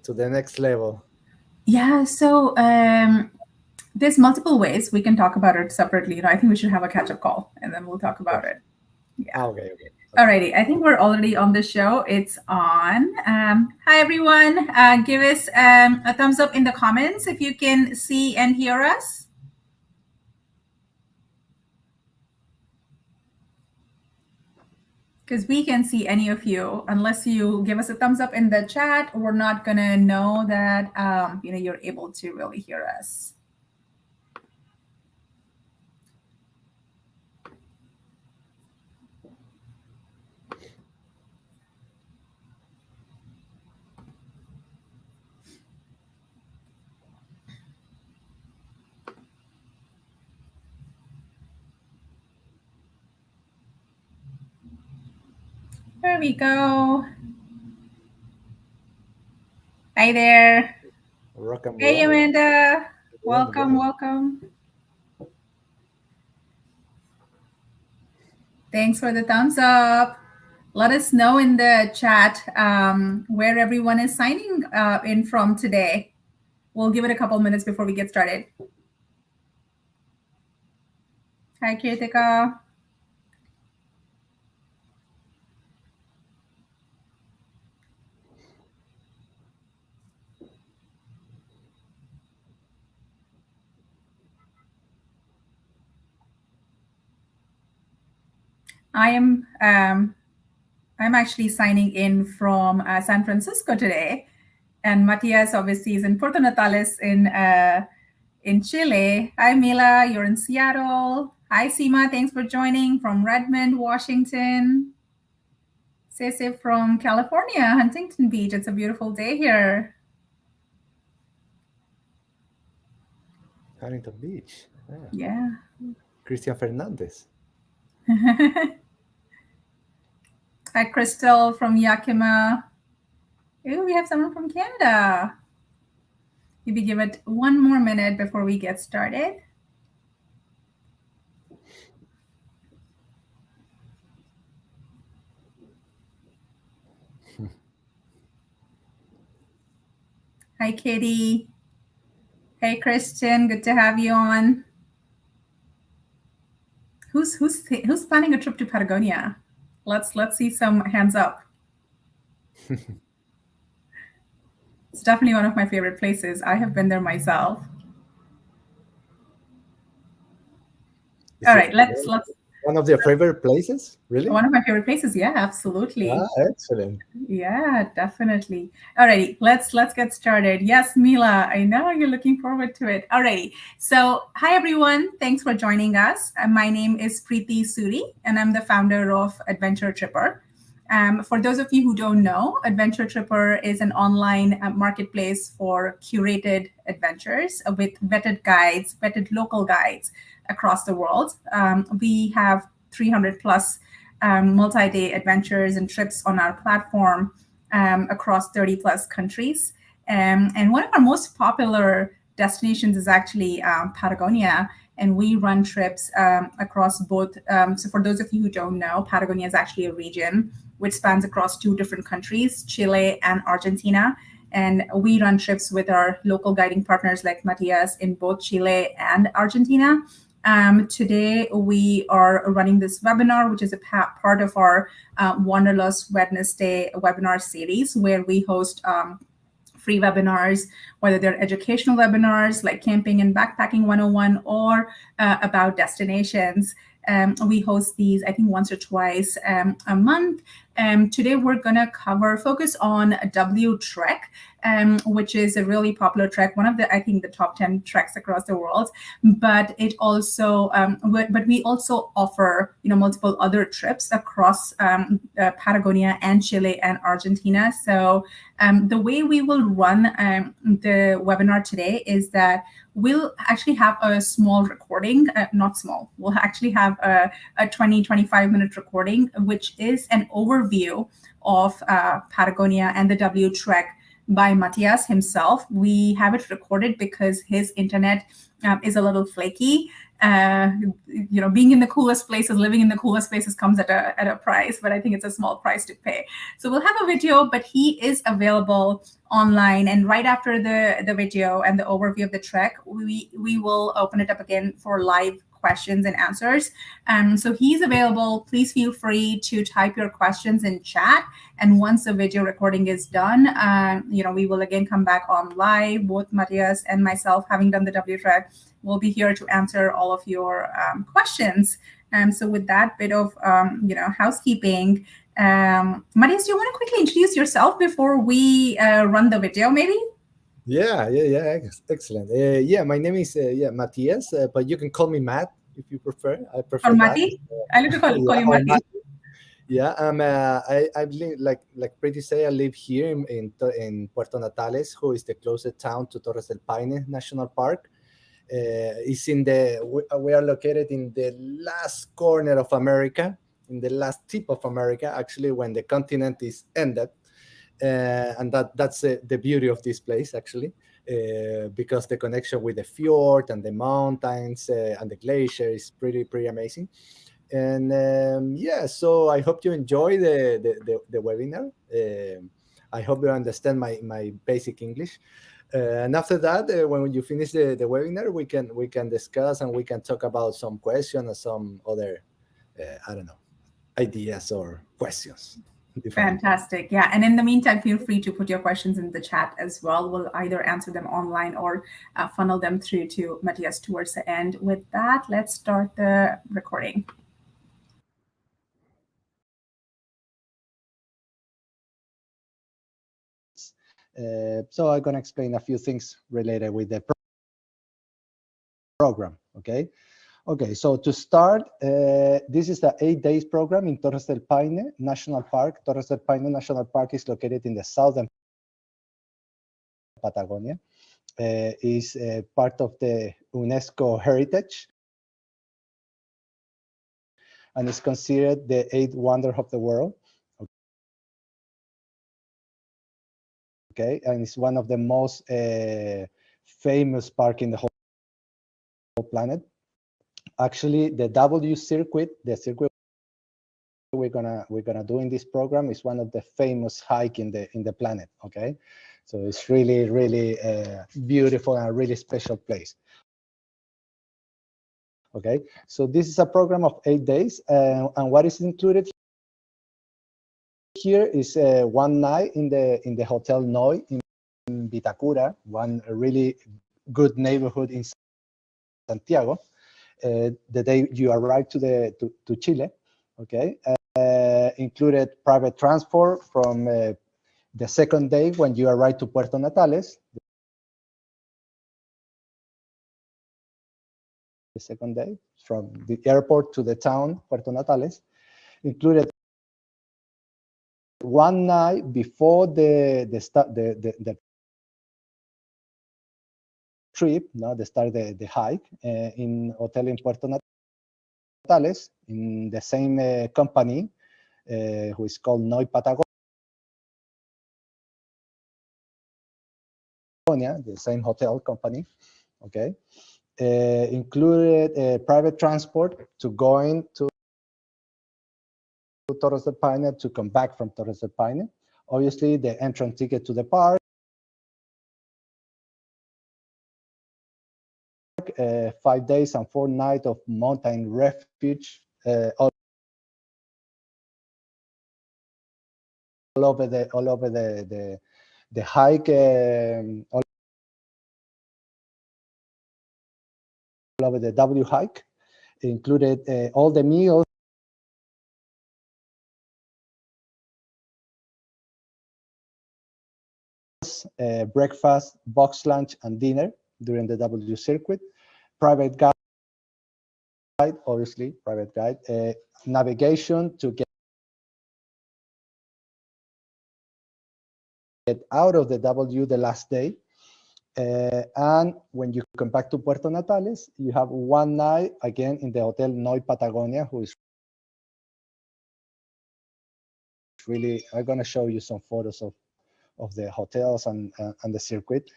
to the next level? Yeah, so there's multiple ways we can talk about it separately. I think we should have a catch-up call and then we'll talk about it. Yeah. Okay, okay, okay. Alrighty, I think we're already on the show. It's on. Hi everyone. Give us a thumbs up in the comments if you can see and hear us. Because we can see any of you. Unless you give us a thumbs up in the chat, we're not gonna know that you're able to really hear us. There we go. Hi there. Rock and Hey, roll. Amanda. Good, Welcome, good. welcome. Thanks for the thumbs up. Let us know in the chat where everyone is signing in from today. We'll give it a couple minutes before we get started. Hi, Kirtika. I'm actually signing in from San Francisco today, and Matias obviously is in Puerto Natales in Chile. Hi, Mila, you're in Seattle. Hi, Seema, thanks for joining from Redmond, Washington. Cece from California, Huntington Beach. It's a beautiful day here. Huntington Beach. Yeah. Christian Fernandez. Hi, Crystal from Yakima. Ooh, we have someone from Canada. Maybe give it one more minute before we get started. Hi, Katie. Hey, Christian. Good to have you on. Who's planning a trip to Patagonia? Let's see some hands up. It's definitely one of my favorite places. I have been there myself. All right, let's one of your favorite places, really? One of my favorite places. Yeah, absolutely. Excellent. Yeah, definitely. Alrighty, let's get started. Yes, Mila, I know you're looking forward to it. Alrighty. So, hi everyone. Thanks for joining us. My name is Preeti Suri, and I'm the founder of Adventure Tripper. For those of you who don't know, Adventure Tripper is an online marketplace for curated adventures with vetted local guides across the world. We have 300 plus multi-day adventures and trips on our platform across 30 plus countries. And one of our most popular destinations is actually Patagonia. And we run trips across both. So for those of you who don't know, Patagonia is actually a region which spans across two different countries, Chile and Argentina. And we run trips with our local guiding partners like Matias in both Chile and Argentina. Today, we are running this webinar, which is a part of our Wanderlust Wednesday webinar series, where we host free webinars, whether they're educational webinars like Camping and Backpacking 101 or about destinations. We host these, I think, once or twice a month. Today, we're going to focus on W Trek, which is a really popular trek, one of the, I think, the top 10 treks across the world. But it also, but we also offer, multiple other trips across Patagonia and Chile and Argentina. So the way we will run the webinar today is that we'll actually have a small recording, not small, we'll actually have a 20, 25-minute recording, which is an overview of Patagonia and the W Trek by Matias himself. We have it recorded because his internet is a little flaky. being in the coolest places, living in the coolest places comes at a price, but I think it's a small price to pay. So we'll have a video, but he is available online. And right after the video and the overview of the trek, we will open it up again for live questions and answers. So he's available. Please feel free to type your questions in chat. And once the video recording is done, we will again come back on live. Both Matthias and myself, having done the W trek, will be here to answer all of your questions. So with that bit of housekeeping, Matthias, do you want to quickly introduce yourself before we run the video, maybe? Yeah. Excellent. My name is Matthias, but you can call me Matt if you prefer. I prefer Or that. Mati? I like to call you Mati. Yeah, I live like Pretty say. I live here in Puerto Natales, who is the closest town to Torres del Paine National Park. It's we are located in the last corner of America, in the last tip of America, actually, when the continent is ended. And that's the beauty of this place, actually, because the connection with the fjord and the mountains and the glacier is pretty amazing. And so I hope you enjoy the webinar. I hope you understand my basic English. And after that, when you finish the webinar, we can discuss and we can talk about some questions or some other, I don't know, ideas or questions. Fantastic. Yeah. And in the meantime, feel free to put your questions in the chat as well. We'll either answer them online or funnel them through to Matthias towards the end. With that, let's start the recording. So I'm going to explain a few things related with the program, okay? Okay, so to start, this is the 8 days program in Torres del Paine National Park. Torres del Paine National Park is located in the southern Patagonia. Is part of the UNESCO heritage and is considered the 8th wonder of the world. Okay, and it's one of the most famous park in the whole planet. Actually, the W circuit, the circuit we're gonna do in this program, is one of the famous hike in the planet. Okay, so it's really beautiful and a really special place. Okay, so this is a program of 8 days, and what is included here is one night in the Hotel Noi in Vitacura, one really good neighborhood in Santiago. The day you arrive to Chile, okay, included private transport from the second day when you arrive to Puerto Natales. The second day from the airport to the town Puerto Natales, included one night before the trip, no, the start the hike in hotel in Puerto Natales, in the same company who is called Noi Patagonia, the same hotel company. Okay, included private transport to going to Torres del Paine, to come back from Torres del Paine. Obviously, the entrance ticket to the park, 5 days and 4 nights of mountain refuge all over the hike, all over the W hike. Included all the meals, breakfast, box lunch, and dinner during the W circuit. Private guide, obviously, private guide. Navigation to get out of the W the last day. And when you come back to Puerto Natales, you have one night again in the Hotel Noi Patagonia, who is really, I'm going to show you some photos of the hotels and the circuit.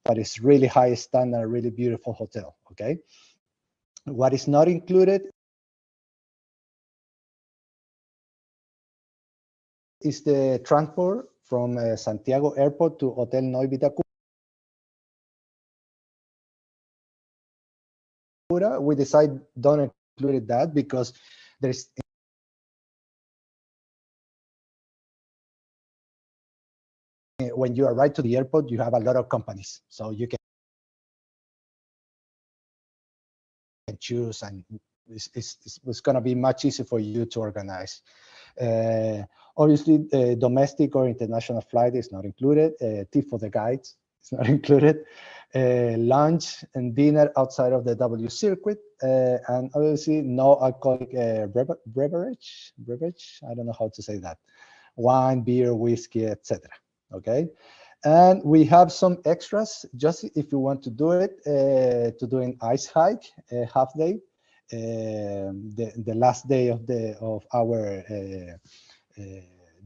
but it's really high standard, really beautiful hotel. Okay, what is not included is the transport from Santiago Airport to Hotel Noi Vitacura. We decide don't include that because there's when you arrive to the airport, you have a lot of companies, so you can choose, and it's going to be much easier for you to organize. Obviously, domestic or international flight is not included. Tip for the guides is not included. Lunch and dinner outside of the W circuit, and obviously no alcoholic beverage. I don't know how to say that. Wine, beer, whiskey, etc. Okay, and we have some extras just if you want to do it. To do an ice hike, half day, the last day of our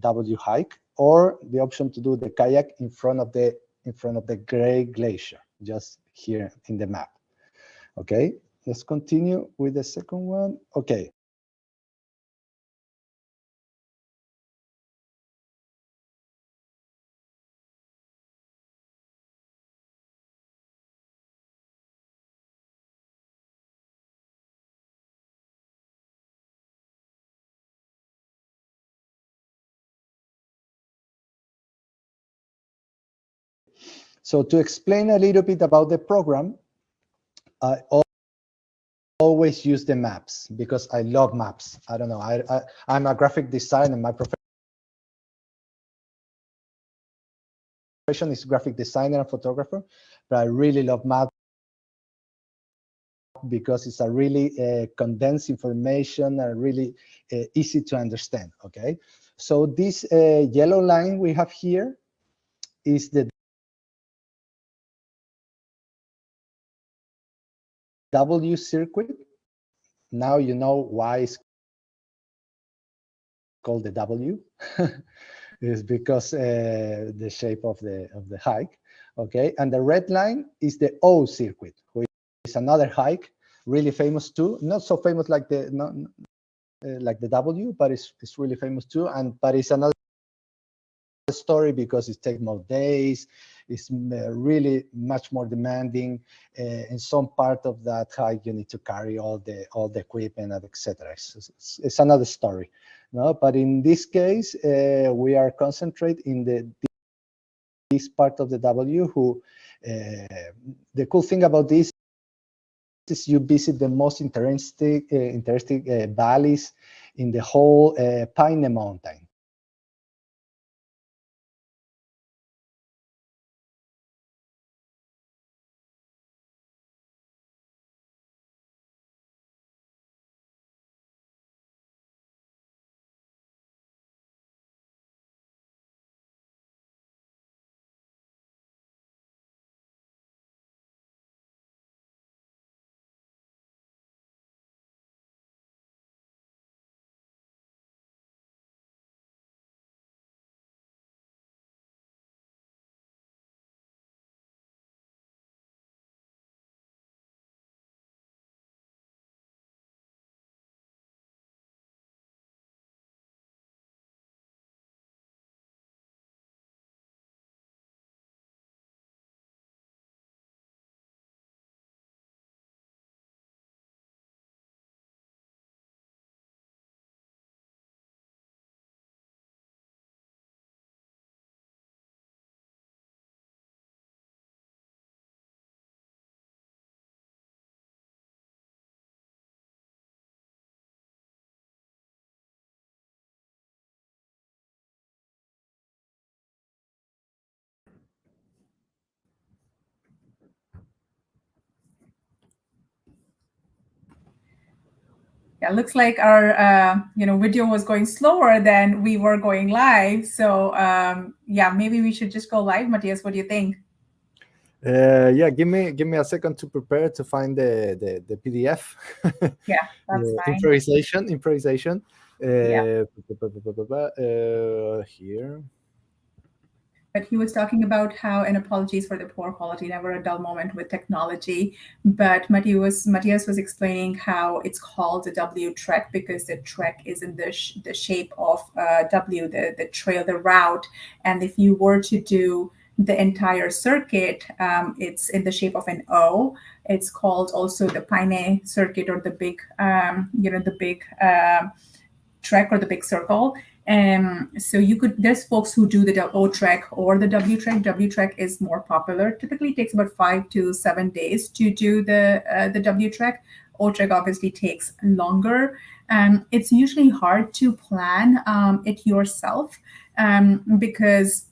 W hike, or the option to do the kayak in front of the Great Glacier, just here in the map. Okay, let's continue with the second one. Okay. So to explain a little bit about the program, I always use the maps because I love maps. I don't know. I'm a graphic designer. My profession is graphic designer and photographer, but I really love maps because it's a really condensed information and really easy to understand. Okay, so this yellow line we have here is the W circuit. Now you know why it's called the W. Is because the shape of the hike. Okay, and the red line is the O circuit, which is another hike, really famous too. Not so famous like the W, but it's really famous too. But it's another story because it takes more days. It's really much more demanding. In some part of that hike, you need to carry all the equipment and etc. It's another story. No, but in this case, we are concentrating in this part of the W. Who the cool thing about this is you visit the most interesting valleys in the whole Pine Mountain. Yeah, looks like our video was going slower than we were going live. So yeah, maybe we should just go live. Matthias, what do you think? Yeah, give me a second to prepare to find the PDF. Yeah, that's fine. Improvisation. Yeah. Here. But he was talking about how, and apologies for the poor quality, never a dull moment with technology. But Matthias was explaining how it's called the W trek because the trek is in the shape of W, the trail, the route. And if you were to do the entire circuit, it's in the shape of an O. It's called also the Pine circuit, or the big, the big trek, or the big circle. So you could, there's folks who do the O trek or the W trek. W trek is more popular. Typically takes about 5 to 7 days to do the W trek. O trek obviously takes longer. It's usually hard to plan it yourself, because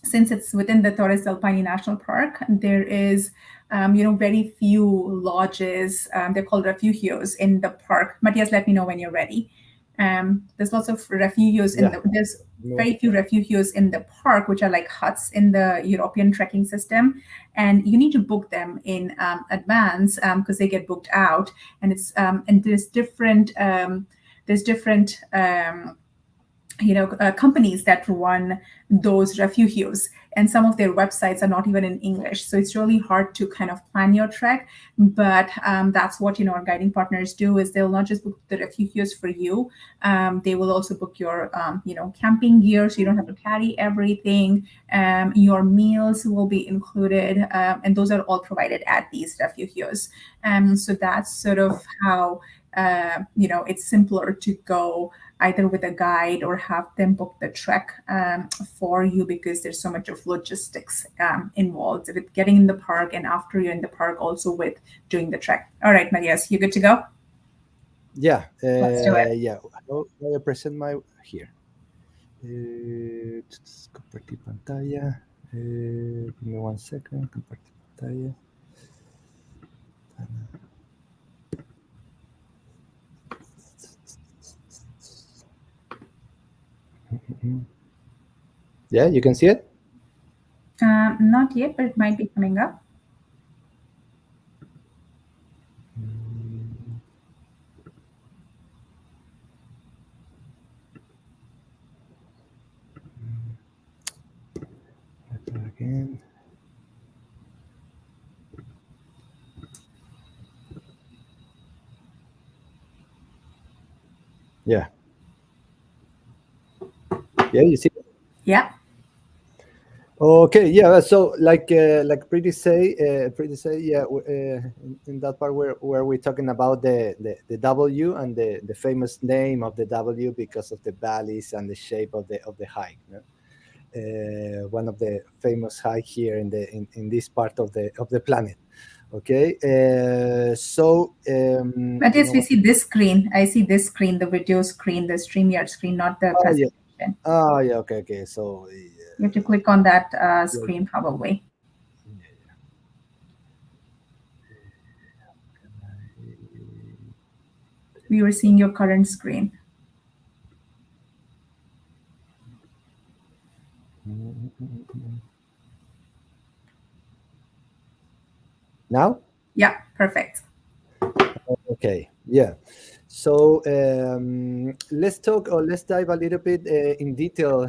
since it's within the Torres del Paine National Park, there is, very few lodges. They're called refugios in the park. Matthias, let me know when you're ready. There's lots of refugios Yeah. there's No. very few refugios in the park, which are like huts in the European trekking system, and you need to book them in advance, because they get booked out, and there's different companies that run those refugios, and some of their websites are not even in English, so it's really hard to kind of plan your trek. But that's what our guiding partners do, is they'll not just book the refugios for you. They will also book your camping gear, so you don't have to carry everything. Your meals will be included, and those are all provided at these refugios. So that's sort of how it's simpler to go either with a guide or have them book the trek for you, because there's so much of logistics involved with getting in the park, and after you're in the park also with doing the trek. All right, Marias, you good to go? Yeah. Let's do it. Yeah. How I present my here. Compartir pantalla. Give me 1 second. Compartir pantalla. Yeah, you can see it. Not yet, but it might be coming up. Again. Yeah. Yeah, you see. Yeah. Okay, yeah. So, like Pretty say, yeah. In that part where we're talking about the W and the famous name of the W because of the valleys and the shape of the hike. No? One of the famous hike here in this part of the planet. Okay, so But you yes, know we what? see this screen. I see this screen, the video screen, the StreamYard screen, not the Oh yeah, presentation. oh yeah. Okay. So You have to click on that yeah, screen probably. We were seeing your current screen. now. Yeah, perfect. Okay, yeah. So let's talk or let's dive a little bit in detail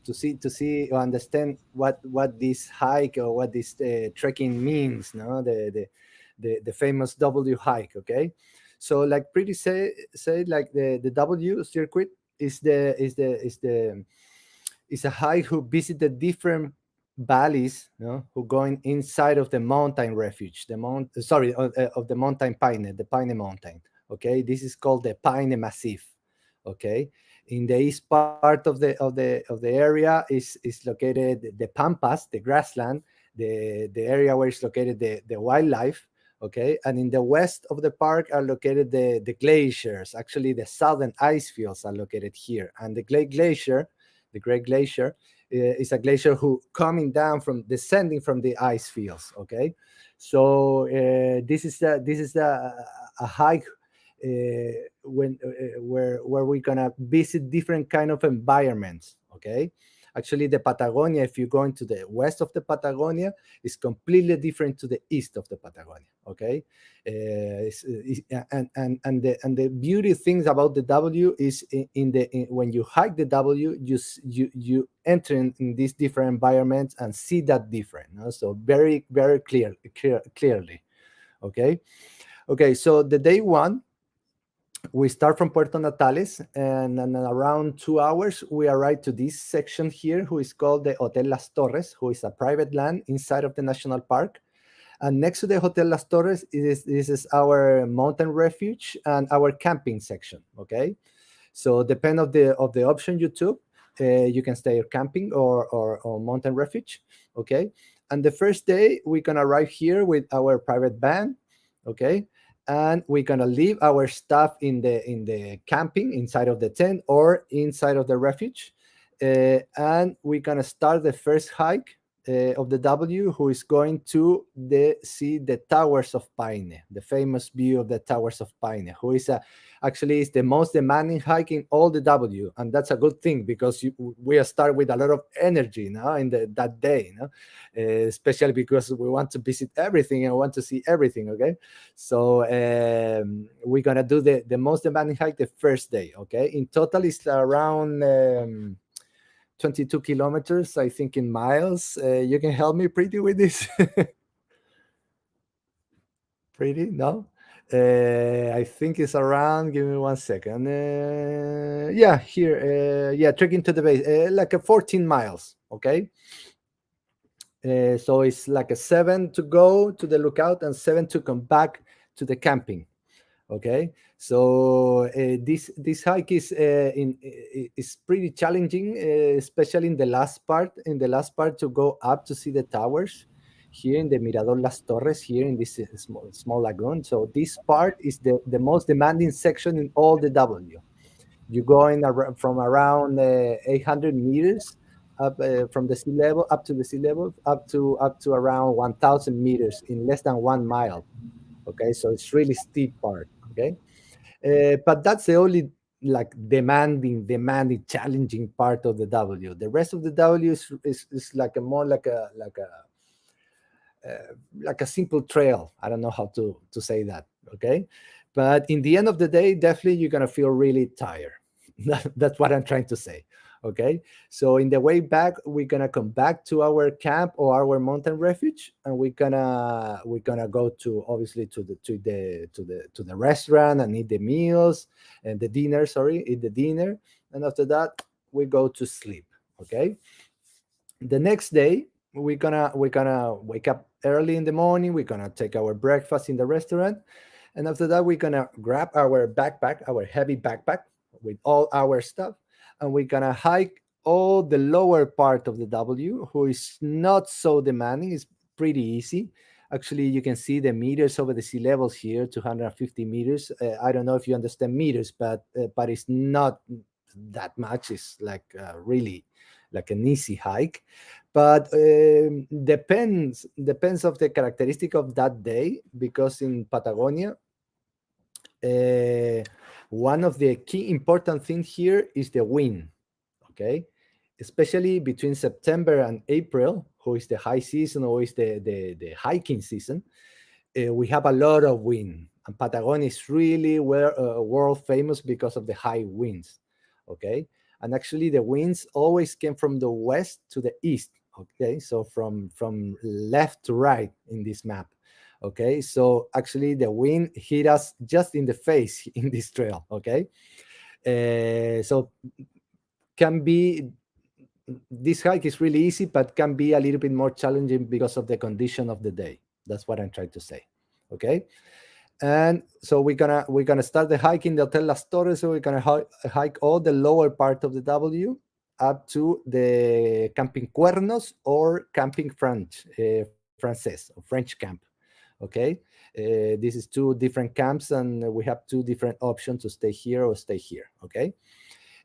to see or understand what this hike or what this trekking means. No, the famous W hike. Okay, so like Pretty say like the W circuit is a hike who visited different valleys, who going inside of the mountain refuge, the mount, sorry, of the mountain Pine, the Pine Mountain. Okay, this is called the Pine Massif. Okay, in the east part of the area is located the pampas, the grassland, the area where is located the wildlife. Okay, and in the west of the park are located the glaciers. Actually, the southern ice fields are located here, and the Great Glacier, is a glacier who coming down from descending from the ice fields. Okay, so this is a hike where we're gonna visit different kind of environments. Okay, Actually, the Patagonia, if you go into the west of the Patagonia, is completely different to the east of the Patagonia. Okay, and the beauty things about the W is when you hike the W, you enter in these different environments and see that different. So very very clearly. Okay, okay. So the day one, we start from Puerto Natales, and in around 2 hours, we arrive to this section here, who is called the Hotel Las Torres, who is a private land inside of the national park. And next to the Hotel Las Torres, this is our mountain refuge and our camping section. Okay, so depend of the option you took, you can stay camping or mountain refuge. Okay, and the first day we're gonna arrive here with our private van. Okay, and we're gonna leave our stuff in the camping inside of the tent or inside of the refuge, and we're gonna start the first hike of the W, who is going to see the Towers of Paine, the famous view of the Towers of Paine, who is actually is the most demanding hike in all the W, and that's a good thing because we start with a lot of energy now in that day, especially because we want to visit everything and want to see everything. Okay, so we're gonna do the most demanding hike the first day. Okay, in total it's around 22 kilometers, I think, in miles. You can help me pretty with this. Pretty, no? I think it's around, give me 1 second. Yeah, here, yeah, trekking to the base, like a 14 miles. Okay, so it's like a 7 to go to the lookout and 7 to come back to the camping. Okay, so this hike is pretty challenging, especially in the last part. In the last part, to go up to see the towers here in the Mirador Las Torres, here in this small lagoon. So this part is the most demanding section in all the W. You go in from around 800 meters up from the sea level, up to the sea level, up to around 1,000 meters in less than 1 mile. Okay, so it's really steep part. Okay, but that's the only like demanding, challenging part of the W. The rest of the W is like a more like a simple trail. I don't know how to say that. Okay, but in the end of the day, definitely you're gonna feel really tired. That's what I'm trying to say. Okay, so in the way back, we're gonna come back to our camp or our mountain refuge, and we're gonna go to, obviously, to the restaurant and eat the meals and the dinner. Sorry, eat the dinner, and after that we go to sleep. Okay, the next day we're gonna wake up early in the morning. We're gonna take our breakfast in the restaurant, and after that we're gonna grab our backpack, our heavy backpack with all our stuff, and we're gonna hike all the lower part of the W, who is not so demanding. It's pretty easy. Actually, you can see the meters over the sea levels here, 250 meters. I don't know if you understand meters, but it's not that much. It's like really like an easy hike, but depends of the characteristic of that day, because in Patagonia, uh, one of the key important things here is the wind. Okay, especially between September and April, who is the high season, or is the hiking season. We have a lot of wind, and Patagonia is really world famous because of the high winds. Okay, and actually the winds always came from the west to the east. Okay, so from left to right in this map. Okay, so actually the wind hit us just in the face in this trail. Okay, so can be this hike is really easy, but can be a little bit more challenging because of the condition of the day. That's what I'm trying to say. Okay, and so we're gonna start the hike in the Hotel Las Torres. So we're gonna hike all the lower part of the W up to the Camping Cuernos or Camping Francais, or French camp. Okay, this is two different camps, and we have two different options to stay here or stay here. Okay,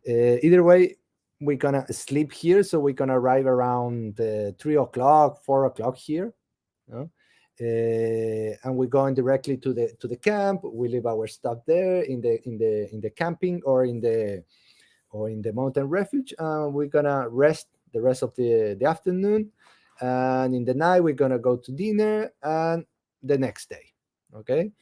either way, we're gonna sleep here, so we're gonna arrive around 3 o'clock, 4 o'clock here. No? And we're going directly to the camp. We leave our stuff there in the camping or in the mountain refuge. We're gonna rest the rest of the afternoon, and in the night we're gonna go to dinner, and the next day. Okay,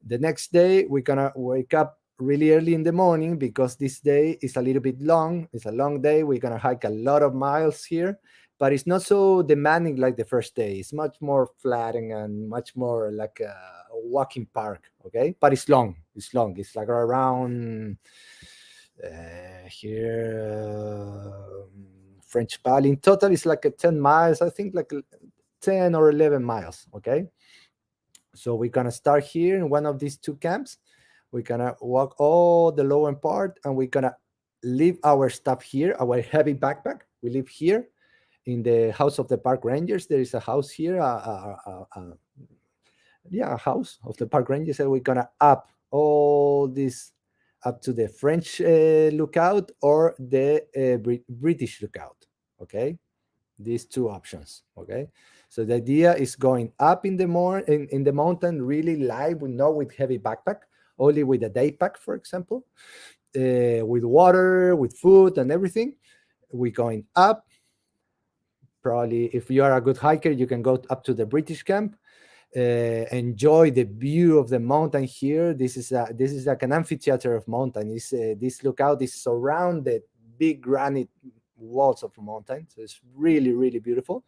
the next day we're gonna wake up really early in the morning because this day is a little bit long. It's a long day. We're gonna hike a lot of miles here, but it's not so demanding like the first day. It's much more flat and much more like a walking park. Okay, but it's long. It's long. It's like around here. French Valley. In total, it's like a 10 miles. I think like 10 or 11 miles. Okay. So we're gonna start here in one of these two camps. We're gonna walk all the lower part, and we're gonna leave our stuff here, our heavy backpack. We leave here in the house of the park rangers. There is a house here, yeah, a house of the park rangers, and we're gonna up all this up to the French lookout or the British lookout. Okay, these two options. Okay, so the idea is going up in the in the mountain really light, not with heavy backpack, only with a day pack, for example, with water, with food and everything. We're going up. Probably if you are a good hiker, you can go up to the British camp. Enjoy the view of the mountain here. This is like an amphitheater of mountain. This lookout is surrounded big granite walls of a mountain, so it's really really beautiful.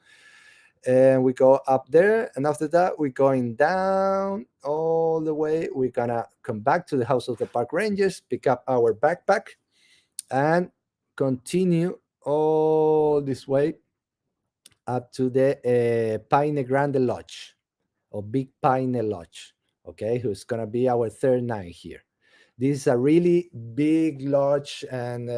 And we go up there, and after that we're going down all the way. We're gonna come back to the house of the park rangers, pick up our backpack, and continue all this way up to the Pine Grande Lodge or Big Pine Lodge. Okay, who's gonna be our third night here. This is a really big lodge and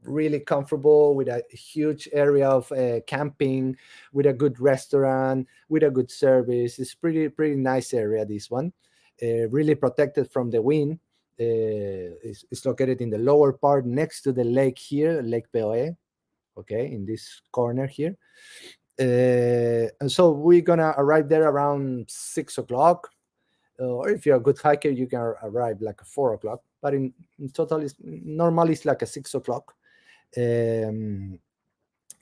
really comfortable, with a huge area of camping, with a good restaurant, with a good service. It's pretty nice area. This one, really protected from the wind. It's located in the lower part next to the lake here, Lake Peoe. Okay, in this corner here. And so we're gonna arrive there around 6 o'clock. Or if you're a good hiker, you can arrive like 4 o'clock. But in total, it's normally it's like a 6 o'clock. Um,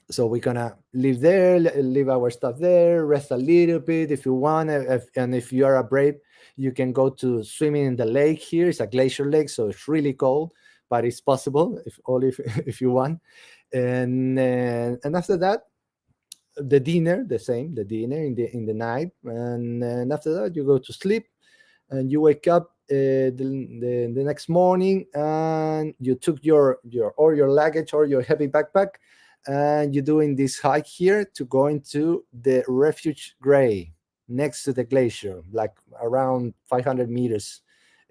so we're gonna live there, leave our stuff there, rest a little bit if you want. And if you are a brave, you can go to swimming in the lake here. It's a glacier lake, so it's really cold, but it's possible if only if, if you want. And after that, the dinner, the same, the dinner in the night, and after that you go to sleep, and you wake up the next morning, and you took your luggage or your heavy backpack, and you're doing this hike here to go into the refuge gray next to the glacier, like around 500 meters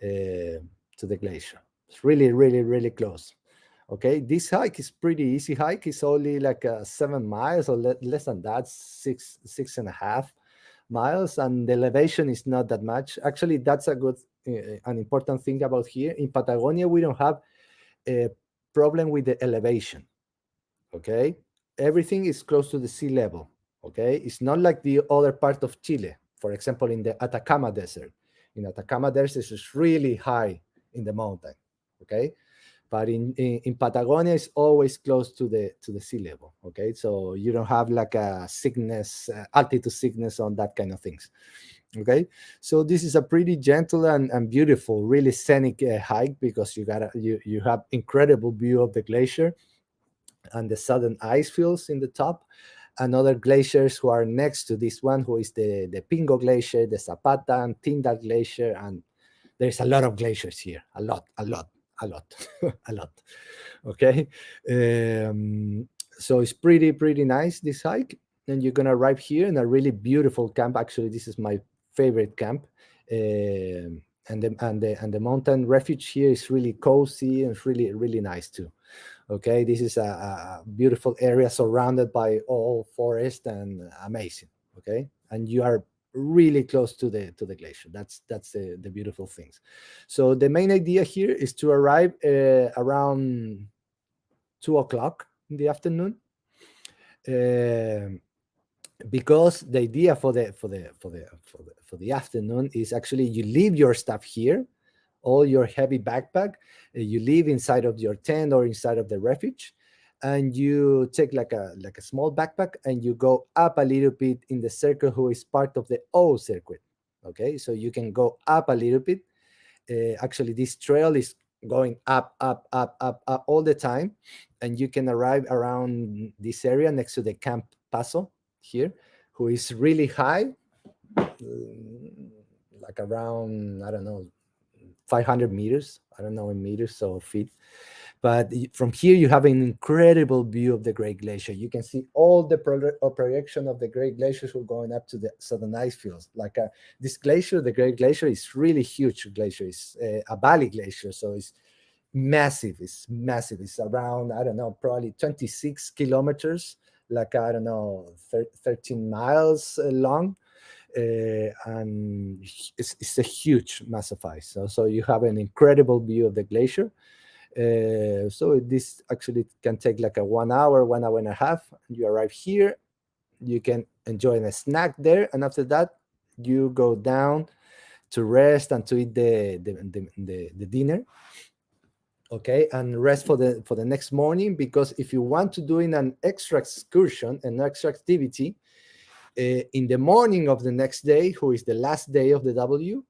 to the glacier. It's really really really close. Okay, this hike is pretty easy hike. It's only like 7 miles or less than that, six and a half miles, and the elevation is not that much. Actually, that's a good, an important thing about here in Patagonia. We don't have a problem with the elevation. Okay, everything is close to the sea level. Okay, it's not like the other part of Chile. For example, in the Atacama Desert. In Atacama Desert, it's really high in the mountain. Okay, but in Patagonia, it's always close to the sea level. Okay, so you don't have like a sickness, altitude sickness on that kind of things. Okay, so this is a pretty gentle and beautiful, really scenic hike, because you have incredible view of the glacier and the southern ice fields in the top, and other glaciers who are next to this one, who is the Pingo Glacier, the Zapata and Tyndall Glacier, and there's a lot of glaciers here, a lot, a lot, a lot. Okay, so it's pretty nice this hike, and you're gonna arrive here in a really beautiful camp. Actually, this is my favorite camp. And the mountain refuge here is really cozy and it's really nice too. Okay, this is a beautiful area surrounded by all forest and amazing. Okay, and you are really close to the glacier. That's the beautiful things. So the main idea here is to arrive around 2 o'clock in the afternoon, because the idea for the afternoon is actually you leave your stuff here, all your heavy backpack, you leave inside of your tent or inside of the refuge, and you take like a small backpack and you go up a little bit in the circle who is part of the O circuit. Okay, so you can go up a little bit. Actually, this trail is going up, up, up, up, up all the time, and you can arrive around this area next to the Camp Paso here, who is really high, like around, I don't know, 500 meters. I don't know in meters, so feet. But from here, you have an incredible view of the Great Glacier. You can see all the projection of the Great Glaciers who are going up to the southern ice fields. Like this glacier, the Great Glacier, is really huge glacier. It's a valley glacier, so it's massive. It's massive. It's around, I don't know, probably 26 kilometers, like, I don't know, 13 miles long. And it's a huge massive ice. So you have an incredible view of the glacier. So this actually can take like a 1 hour, 1 hour and a half. You arrive here, you can enjoy a snack there, and after that, you go down to rest and to eat the dinner. Okay, and rest for the next morning, because if you want to do in an extra excursion, an extra activity, in the morning of the next day, who is the last day of the W,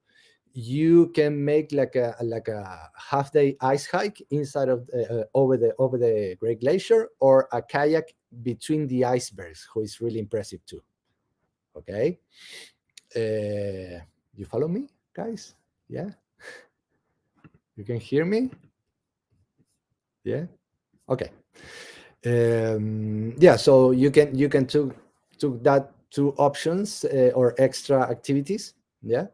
you can make like a half day ice hike inside of over the Great Glacier, or a kayak between the icebergs, who is really impressive too. Okay, you follow me, guys? Yeah, you can hear me. Yeah. Okay. Yeah. So you can took that two options, or extra activities. Yeah.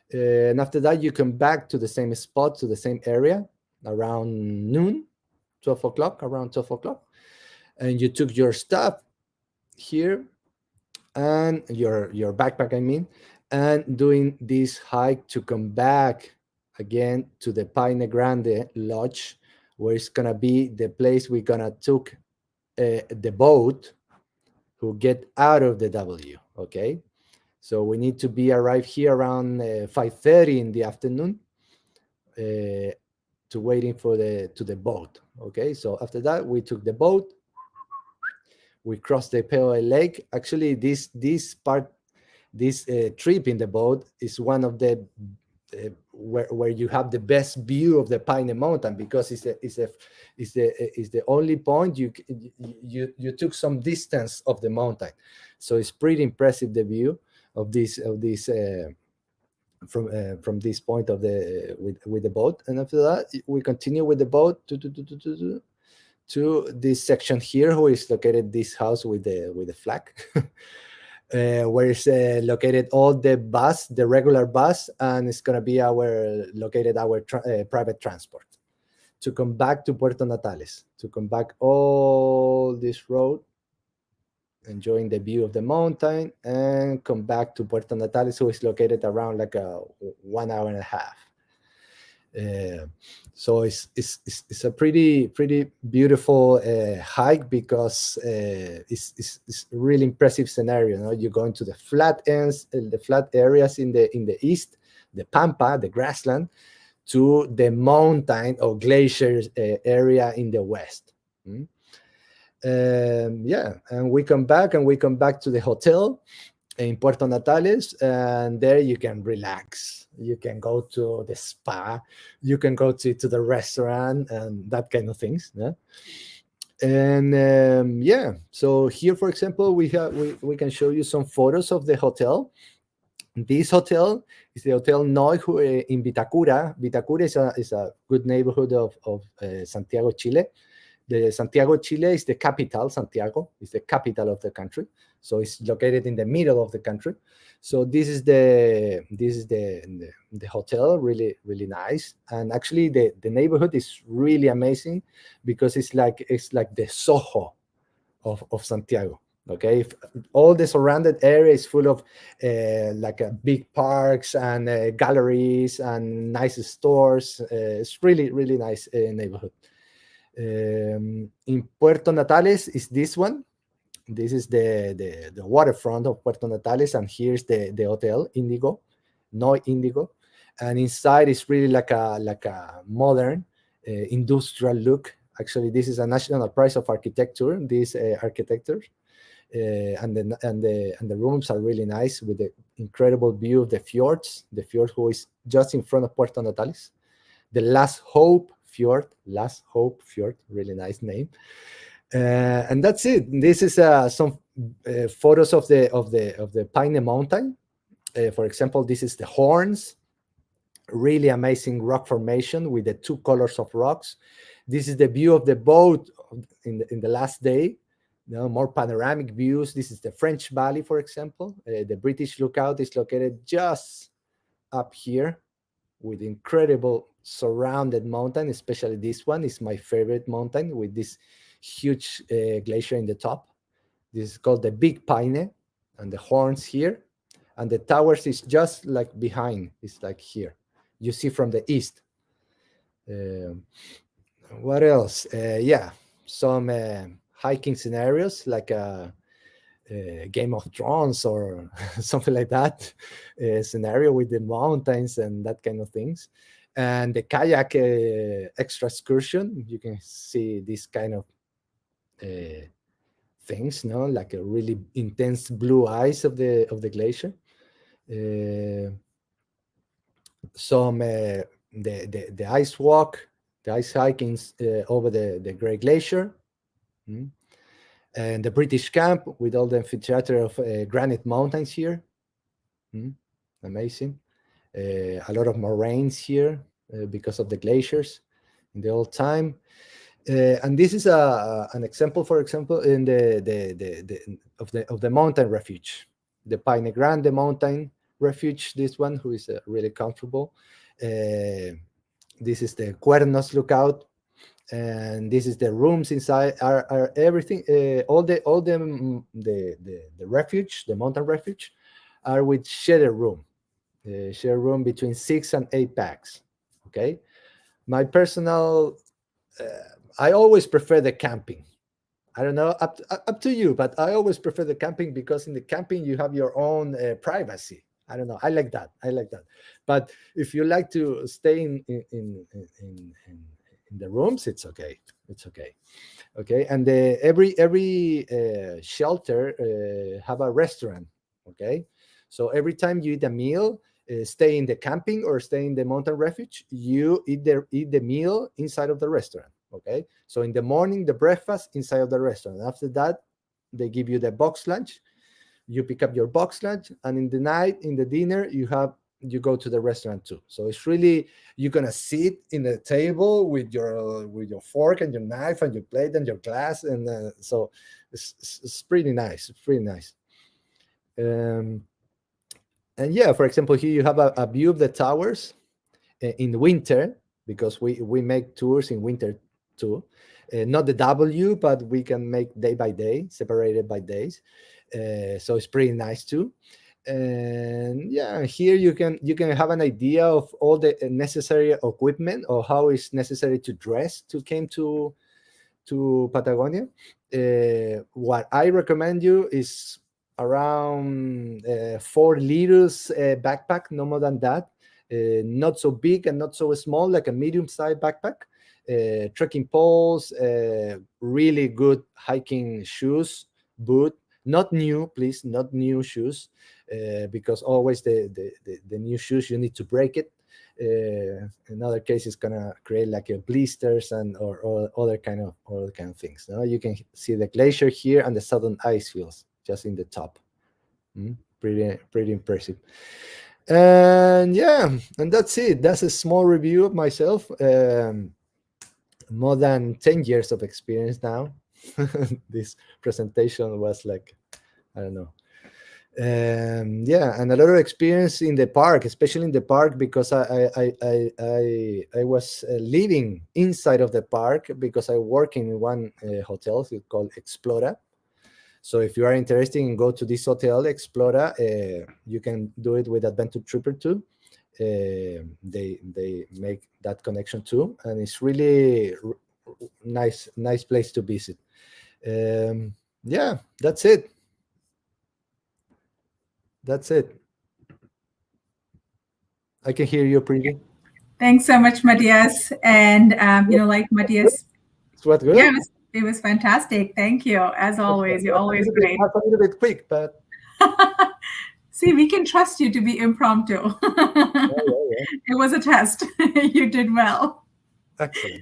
And after that, you come back to the same spot, to the same area, around noon, 12 o'clock, around 12 o'clock. And you took your stuff here, and your backpack, I mean, and doing this hike to come back again to the Pine Grande Lodge, where it's gonna be the place we're gonna took the boat who get out of the W. Okay, so we need to be arrived here around 5:30 in the afternoon, to waiting for the boat. Okay, so after that, we took the boat, we crossed the Pale Lake. Actually, this trip in the boat is one of the where you have the best view of the Pine Mountain, because it's the only point you took some distance of the mountain, so it's pretty impressive, the view of this from this point of the with the boat. And after that, we continue with the boat to this section here, who is located this house with the flag. Where is located all the regular bus, and it's gonna be our private transport to come back to Puerto Natales, to come back all this road, enjoying the view of the mountain, and come back to Puerto Natales, who is located around like a 1 hour and a half. So it's a pretty beautiful hike, because it's really impressive scenario. You know, you go into the flat ends, the flat areas in the east, the pampa, the grassland, to the mountain or glaciers area in the west. Yeah, and we come back to the hotel in Puerto Natales, and there you can relax. You can go to the spa, you can go to the restaurant, and that kind of things. Yeah? And yeah, so here, for example, we can show you some photos of the hotel. This hotel is the Hotel Noi in Vitacura. Vitacura is a good neighborhood of Santiago, Chile. The Santiago, Chile is the capital. Santiago is the capital of the country, so it's located in the middle of the country. So this is the hotel, really nice. And actually, the neighborhood is really amazing, because it's like the Soho of Santiago. Okay, all the surrounded area is full of big parks and galleries and nice stores. It's really nice neighborhood. In Puerto Natales is this one. This is the waterfront of Puerto Natales, and here's the hotel Indigo, Noi Indigo, and inside is really like a modern industrial look. Actually, this is a national prize of architecture. This architecture, and the rooms are really nice with the incredible view of the fjords. The fjord who is just in front of Puerto Natales. The Last Hope Fjord, really nice name. And that's it. This is some photos of the Pine Mountain. For example, this is the Horns, really amazing rock formation with the two colors of rocks. This is the view of the boat in the last day. More panoramic views. This is the French Valley, for example. The British Lookout is located just up here with incredible surrounded mountain. Especially this one is my favorite mountain with this huge glacier in the top. This is called the Big Pine, and the Horns here, and the towers is just like behind. It's like here. You see from the east. Um what else? Yeah, some hiking scenarios like a Game of Thrones or something like that scenario with the mountains and that kind of things. And the kayak extra excursion, you can see this kind of things, no, like a really intense blue ice of the glacier. Uh, some the ice walk, the ice hiking over the Great Glacier. Mm. And the British camp with all the amphitheater of granite mountains here. Mm. Amazing. A lot of moraines here because of the glaciers in the old time. And this is an example, for example, in the mountain refuge, the Pine Grande mountain refuge. This one, who is really comfortable. This is the Cuernos lookout, and this is the rooms inside. Are everything all the refuge, the mountain refuge, are with share room between 6 and 8 packs. Okay, my personal uh, I always prefer the camping. I don't know, up to you, but I always prefer the camping because in the camping you have your own privacy. I don't know. I like that. I like that. But if you like to stay in the rooms, it's okay. It's okay. Okay. And every shelter have a restaurant. Okay. So every time you eat a meal, stay in the camping or stay in the mountain refuge, you eat the meal inside of the restaurant. Okay, so in the morning, the breakfast inside of the restaurant. After that, they give you the box lunch. You pick up your box lunch, and in the night, in the dinner, you go to the restaurant too. So it's really, you're gonna sit in the table with your fork and your knife and your plate and your glass, and so it's pretty nice. It's pretty nice. Um, and yeah, for example, here you have a view of the towers in winter, because we make tours in winter too. Not the W, but we can make day by day, separated by days. So it's pretty nice too. And yeah, here you can have an idea of all the necessary equipment, or how it's necessary to dress to came to Patagonia. What I recommend you is around 4 liters backpack, no more than that. Not so big and not so small, like a medium-sized backpack. Trekking poles, really good hiking shoes, boot. Not new, please, not new shoes, because always the new shoes you need to break it. In other cases, gonna create like a blisters or other kind of things. No? You can see the glacier here and the southern ice fields just in the top. Pretty impressive. And yeah, and that's it. That's a small review of myself. More than 10 years of experience now. This presentation was like, I don't know. Yeah, and a lot of experience in the park, especially in the park, because I was living inside of the park because I work in one hotel called Explora. So if you are interested in go to this hotel Explora, you can do it with Adventure Tripper too. They make that connection too, and it's really nice place to visit. Yeah, that's it. That's it. I can hear you pretty. Thanks so much, Matthias. And like Matthias was good. Yeah, it was fantastic. Thank you. As always, you're Was a always little bit, great. was a little bit quick, but See, we can trust you to be impromptu. yeah, yeah, yeah. It was a test. You did well. Excellent.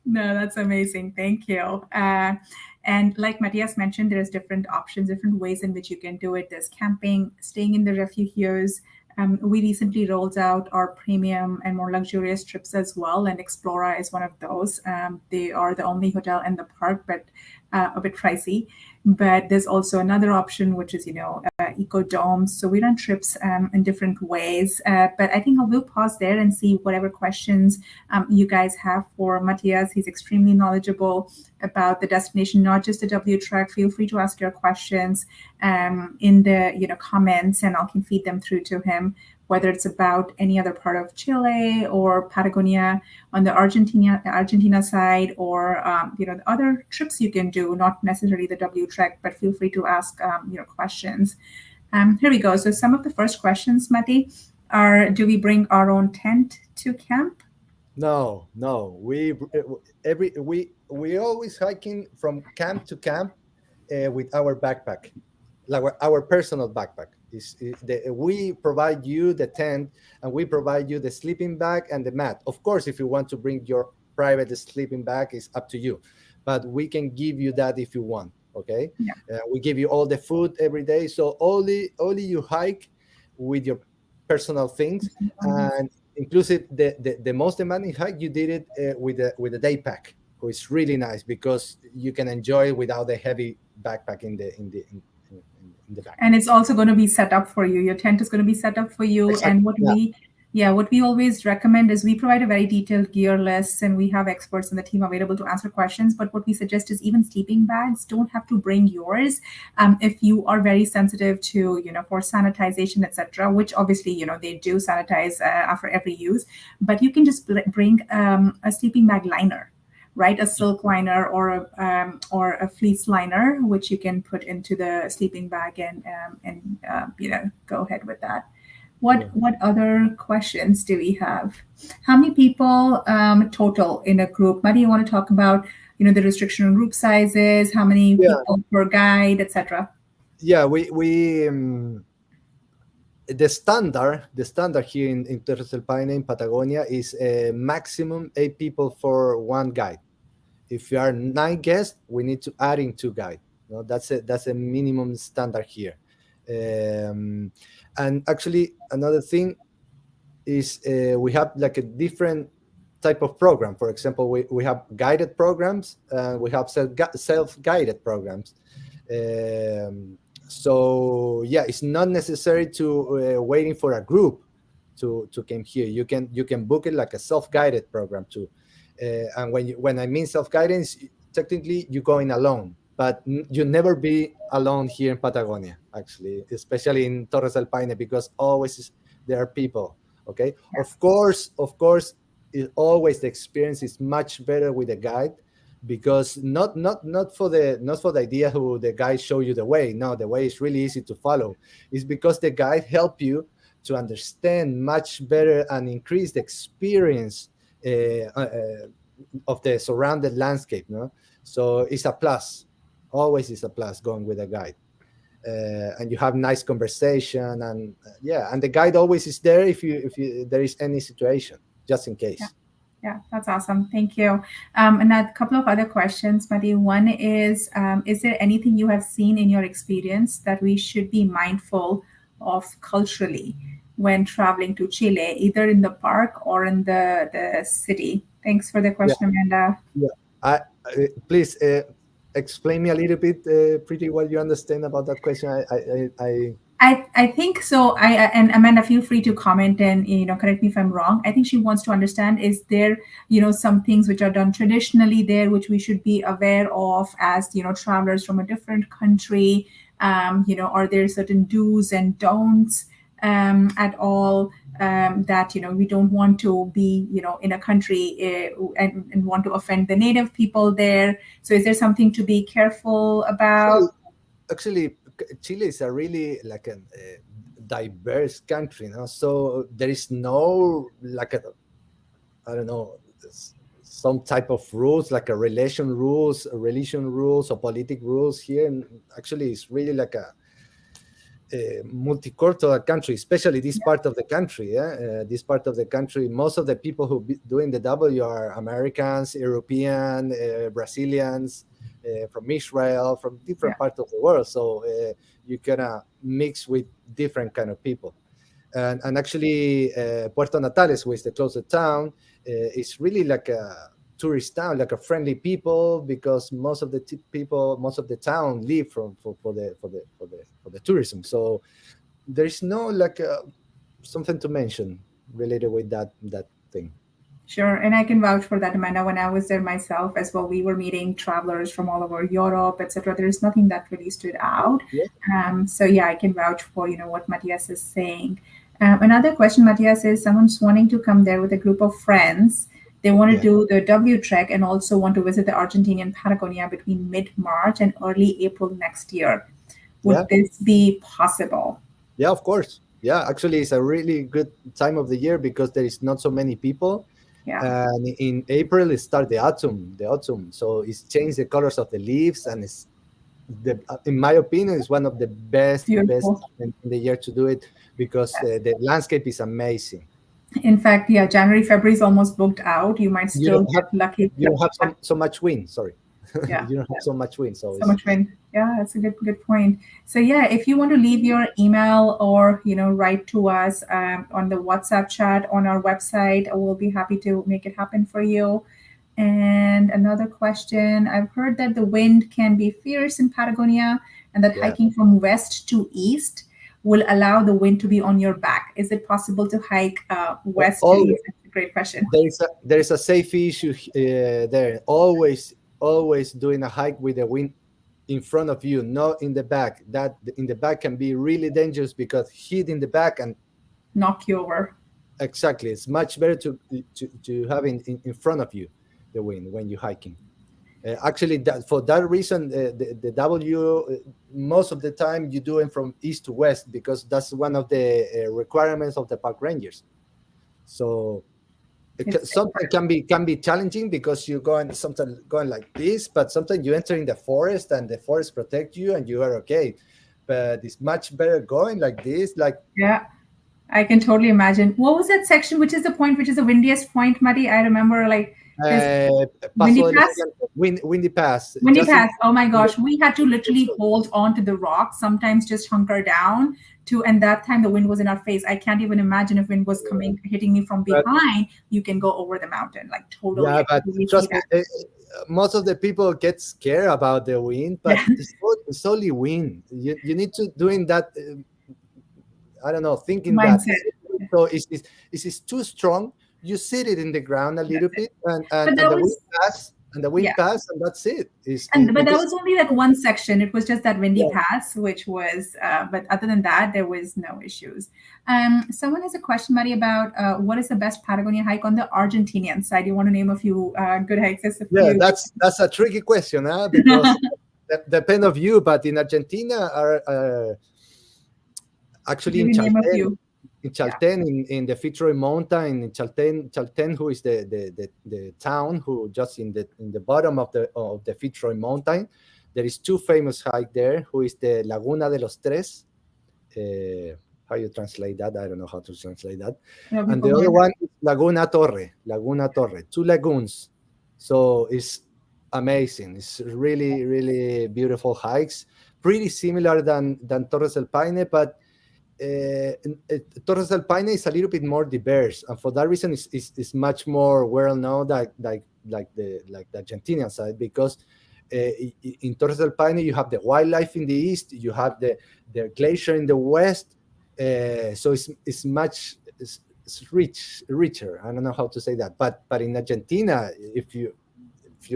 No, that's amazing. Thank you. And like Matthias mentioned, there's different options, different ways in which you can do it. There's camping, staying in the refugios. We recently rolled out our premium and more luxurious trips as well, and Explora is one of those. They are the only hotel in the park, but a bit pricey. But there's also another option, which is, eco domes. So we run trips in different ways. But I think I will pause there and see whatever questions you guys have for Matthias. He's extremely knowledgeable about the destination, not just the W track. Feel free to ask your questions in the comments, and I can feed them through to him. Whether it's about any other part of Chile or Patagonia on the Argentina side, or the other trips you can do, not necessarily the W trek, but feel free to ask your questions. Here we go. So some of the first questions, Mati, are: do we bring our own tent to camp? No, no. We always hiking from camp to camp with our backpack, like our personal backpack. We provide you the tent, and we provide you the sleeping bag and the mat. Of course, if you want to bring your private sleeping bag, it's up to you, but we can give you that if you want. Okay, Yeah. we give you all the food every day, so only you hike with your personal things, and inclusive the most demanding hike you did it with a day pack, which is really nice because you can enjoy it without the heavy backpack in the back. And it's also going to be set up for you. Your tent is going to be set up for you. And Exactly. Yeah. what we always recommend is we provide a very detailed gear list, and we have experts in the team available to answer questions. But what we suggest is even sleeping bags don't have to bring yours. If you are very sensitive to, for sanitization, etc., which obviously, they do sanitize after every use, but you can just bring a sleeping bag liner, right? A silk liner or a fleece liner, which you can put into the sleeping bag and go ahead with that. What Yeah. what other questions do we have? How many people total in a group? Maybe you want to talk about the restriction on group sizes, how many Yeah. people per guide, etc. Yeah. We the standard here in Torres del Paine in Patagonia is a maximum 8 people for one guide. If you are 9 guests, we need to add in two guide. No, that's a minimum standard here. Um, and actually, another thing is we have like a different type of program. For example, we have guided programs, we have self-guided programs. So yeah, it's not necessary to waiting for a group to come here. You can book it like a self-guided program too. And when I mean self-guidance, technically you're going alone, but you never be alone here in Patagonia, actually, especially in Torres del Paine, because always there are people. Okay, of course, always the experience is much better with a guide, because not for the idea who the guide show you the way. No, the way is really easy to follow. It's because the guide help you to understand much better and increase the experience of the surrounded landscape. No, so it's a plus. Always is a plus going with a guide. And you have nice conversation, and yeah, and the guide always is there if there is any situation, just in Yeah. case. Yeah, that's awesome. Thank you. And a couple of other questions, Madi. One is there anything you have seen in your experience that we should be mindful of culturally when traveling to Chile, either in the park or in the city? Thanks for the Yeah, question, Amanda. yeah. Please explain me a little bit, pretty, what you understand about that question. I think so. And Amanda, feel free to comment and correct me if I'm wrong. I think she wants to understand, is there some things which are done traditionally there which we should be aware of as travelers from a different country. Are there certain do's and don'ts at all that we don't want to be in a country and want to offend the native people there. So is there something to be careful Actually, about? actually, Chile is a really like a diverse country, so there is no like a, I don't know, some type of rules, like a religion rules or politic rules here. And actually, it's really like a multicultural country, especially this part of the country. Yeah? This part of the country, most of the people who doing the W are Americans, European, Brazilians, from Israel, from Yeah. different parts of the world. So you kind of mix with different kind of people. And actually, Puerto Natales, which is the closest town, is really like a tourist town, like a friendly people, because most of the people, most of the town live for the tourism. So there is no like something to mention related with that thing. Sure, and I can vouch for that, Amanda. When I was there myself as well, we were meeting travelers from all over Europe, etc. There is nothing that really stood out. Yeah, So yeah, I can vouch for what Matthias is saying. Another question, Matthias, is someone's wanting to come there with a group of friends. They want to yeah, do the W trek and also want to visit the Argentinian Patagonia between mid-March and early April next year. yeah, Would this be possible? yeah. Of course. Yeah, actually, it's a really good time of the year because there is not so many people. Yeah, And in April, it starts the autumn. So it's changed the colors of the leaves, and in my opinion, it's one of the best beautiful. time in the year to do it because Yes. the landscape is amazing. In fact, yeah, January, February is almost booked out. You might You still don't have get lucky. you don't have so much wind. Sorry, Yeah, you don't have so much wind. So so much wind. Yeah, that's a good point. So yeah, if you want to leave your email or write to us on the WhatsApp chat on our website, we'll be happy to make it happen for you. And another question, I've heard that the wind can be fierce in Patagonia and that yeah, hiking from west to east will allow the wind to be on your back. Is it possible to hike west to all east? That's a great question. there is a safety issue there. Always doing a hike with the wind in front of you, not in the back. That in the back can be really dangerous because heat in the back and Knock you over. exactly, it's much better to have in front of you the wind when you're hiking. Actually, for that reason, the W most of the time you do it from east to west because that's one of the requirements of the park rangers. So It's sometimes can be challenging because you're going sometimes going like this, but sometimes you enter in the forest and the forest protect you and you are okay. But it's much better going like this, like yeah. I can totally imagine. What was that section? Which is the point? Which is the windiest point, Muddy? I remember like this Paso windy de los pass. Gigantes, Windy Pass, Windy just pass. Oh my in the gosh, we had to literally hold on to the rock. Sometimes just hunker down to. And that time the wind was in our face. I can't even imagine if wind was coming hitting me from but behind. You can go over the mountain like totally. yeah, I but totally see trust me, that. most of the people get scared about the wind, Yeah, but it's only wind. You need to doing that. I don't know, thinking that. mindset. So it's too strong. You sit it in the ground a little That's it. bit, and But and, and that the wind was pass, and the yeah. wind pass, and that's it. But It that is. was only like one section. It was just that windy Yeah, pass, which was. But other than that, there was no issues. Someone has a question, Marie, about what is the best Patagonia hike on the Argentinian side. You want to name a few good hikes? There's a yeah. few. That's a tricky question, huh? Because depend of you, but in Argentina are actually in Maybe name a Chalten, few. Yeah. in the Fitzroy Mountain, in Chalten, who is the town who just in the bottom of the Fitzroy Mountain, there is two famous hike there, who is the Laguna de los Tres. How you translate that? I don't know how to translate that. You know, And people the who other are one is Laguna Torre, two lagoons. So it's amazing. It's really, really beautiful hikes. Pretty similar than Torres del Paine, but Torres del Paine is a little bit more diverse, and for that reason, it's much more well known like the Argentinian side because in Torres del Paine you have the wildlife in the east, you have the glacier in the west, so it's much it's richer. I don't know how to say that, but in Argentina, if you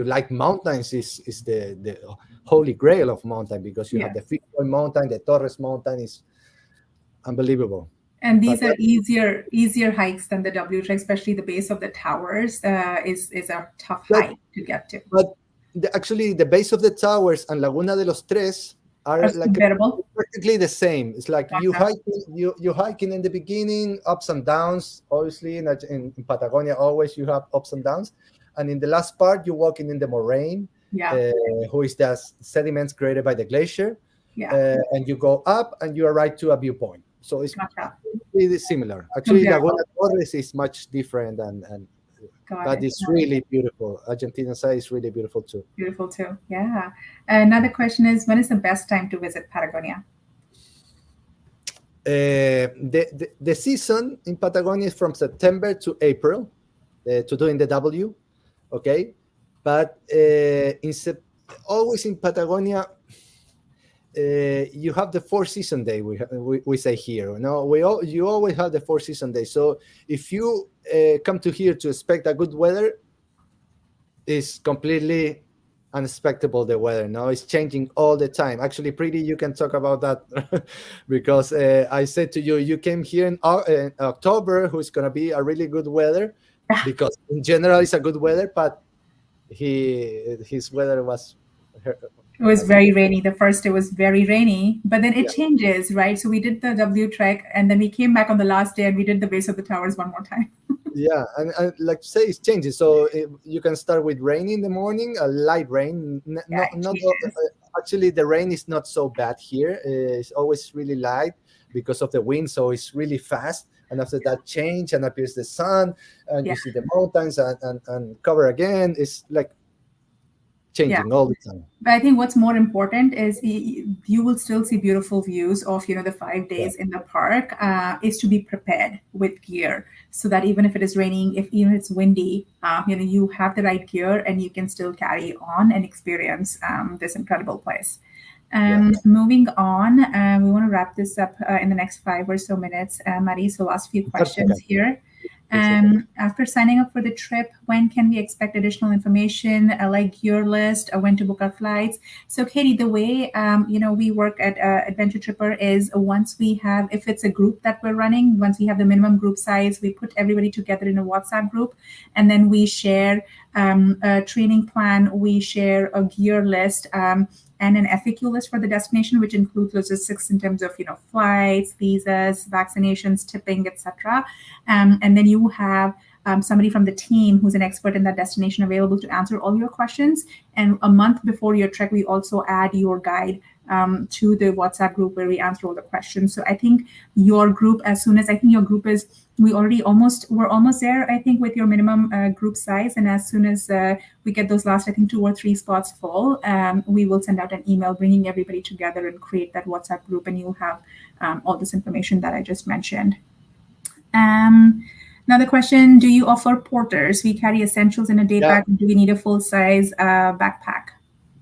like mountains, is the holy grail of mountain because you have the yes. Fitzroy Mountain, the Torres Mountain is unbelievable. And But these are easier hikes than the W trek, especially the base of the towers is a tough but, hike to get to. but actually, the base of the towers and Laguna de los Tres Are are like comparable. practically the same. It's like you Gotcha. hiking in the beginning, ups and downs. Obviously, in Patagonia, always you have ups and downs, and in the last part, you're walking in the moraine, Yeah. who is the sediments created by the glacier, Yeah. and you go up and you arrive to a viewpoint. So it's Gotcha. really similar. Actually, Comparable. Laguna Torres is much different, and Got but it. it's really beautiful. Argentina side is really beautiful too. Beautiful too. Yeah. Another question is, when is the best time to visit Patagonia? The season in Patagonia is from September to April, to doing the W, okay? But always in Patagonia, you have the four season day. We say here, no, you always have the four season day. So if you come to here to expect a good weather, it's completely unexpectable. The weather, no, it's changing all the time. Actually, Pretty, you can talk about that because I said to you, you came here in October, who's gonna be a really good weather, because in general it's a good weather, but his weather was. It was very rainy. The first day was very rainy, but then it Yeah. changes, right? So we did the W trek, and then we came back on the last day and we did the base of the towers one more time. Yeah, and like say it's changing. So you can start with rain in the morning, a light rain. Yeah, it Not changes. actually the rain is not so bad here. It's always really light because of the wind, so it's really fast. And after that change, and appears the sun, and Yeah. you see the mountains, and cover again. It's like Yeah. changing all the time. But I think what's more important is you will still see beautiful views of the 5 days in the park. Is to be prepared with gear, so that even if it is raining, if even it's windy, you have the right gear and you can still carry on and experience this incredible place. Moving on, we want to wrap this up in the next 5 or so minutes. Marie, so last few questions here. After signing up for the trip, when can we expect additional information like gear list, when to book our flights? So, Katie, the way we work at Adventure Tripper is once we have, if it's a group that we're running, once we have the minimum group size, we put everybody together in a WhatsApp group, and then we share a training plan, we share a gear list. And an FAQ list for the destination, which includes logistics in terms of flights, visas, vaccinations, tipping, etc. And then you have somebody from the team who's an expert in that destination available to answer all your questions. And a month before your trek, we also add your guide to the WhatsApp group where we answer all the questions. So I think your group, as soon as your group is, we're almost there, I think, with your minimum group size. And as soon as we get those last, 2 or 3 spots full, we will send out an email bringing everybody together and create that WhatsApp group, and you'll have all this information that I just mentioned. Another question, do you offer porters? We carry essentials in a day pack. Do we need a full-size backpack?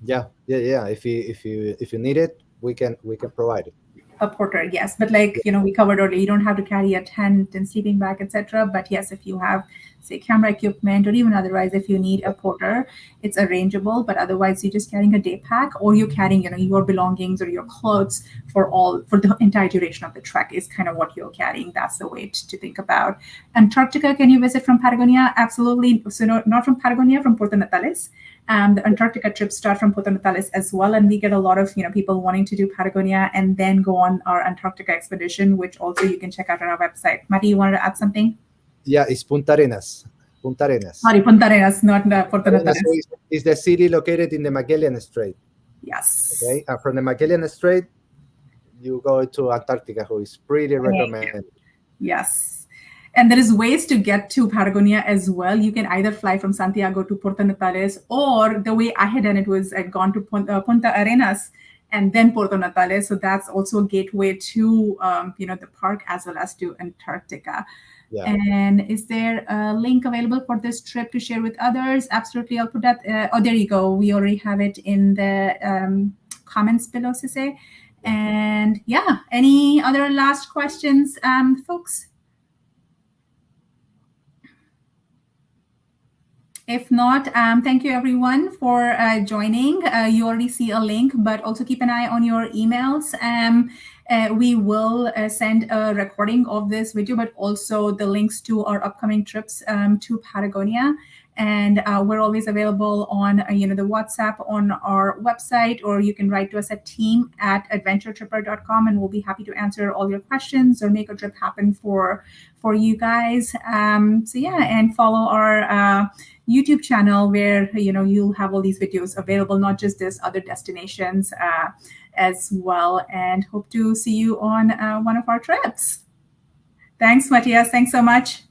Yeah. If you need it, we can provide it. A porter, yes, but we covered earlier, you don't have to carry a tent and sleeping bag, etc. But yes, if you have, say, camera equipment, or even otherwise, if you need a porter, it's arrangeable. But otherwise, you're just carrying a day pack, or you're carrying your belongings or your clothes for the entire duration of the trek is kind of what you're carrying. That's the way to think about. Antarctica, can you visit from Patagonia? Absolutely. So not from Patagonia, from Puerto Natales. The Antarctica trips start from Puerto Natales as well, and we get a lot of people wanting to do Patagonia and then go on our Antarctica expedition, which also you can check out on our website. Mati, you wanted to add something? Yeah, it's Punta Arenas. Sorry, Punta Arenas, not Puerto Natales. So it's the city located in the Magellan Strait. Yes. Okay, and from the Magellan Strait, you go to Antarctica, who is pretty recommended. Yes. And there is ways to get to Patagonia as well. You can either fly from Santiago to Puerto Natales, or the way I had done it was I'd gone to Punta Arenas and then Puerto Natales. So that's also a gateway to the park as well as to Antarctica. Yeah. And is there a link available for this trip to share with others? Absolutely. I'll put that. There you go. We already have it in the comments below, Sise. And yeah, any other last questions, folks? If not, thank you everyone for joining. You already see a link, but also keep an eye on your emails. We will send a recording of this video, but also the links to our upcoming trips to Patagonia. And we're always available on the WhatsApp on our website, or you can write to us at team@adventuretripper.com, and we'll be happy to answer all your questions or make a trip happen for you guys. So yeah, and follow our YouTube channel, where you'll have all these videos available, not just this, other destinations as well. And hope to see you on one of our trips. Thanks, Matthias. Thanks so much.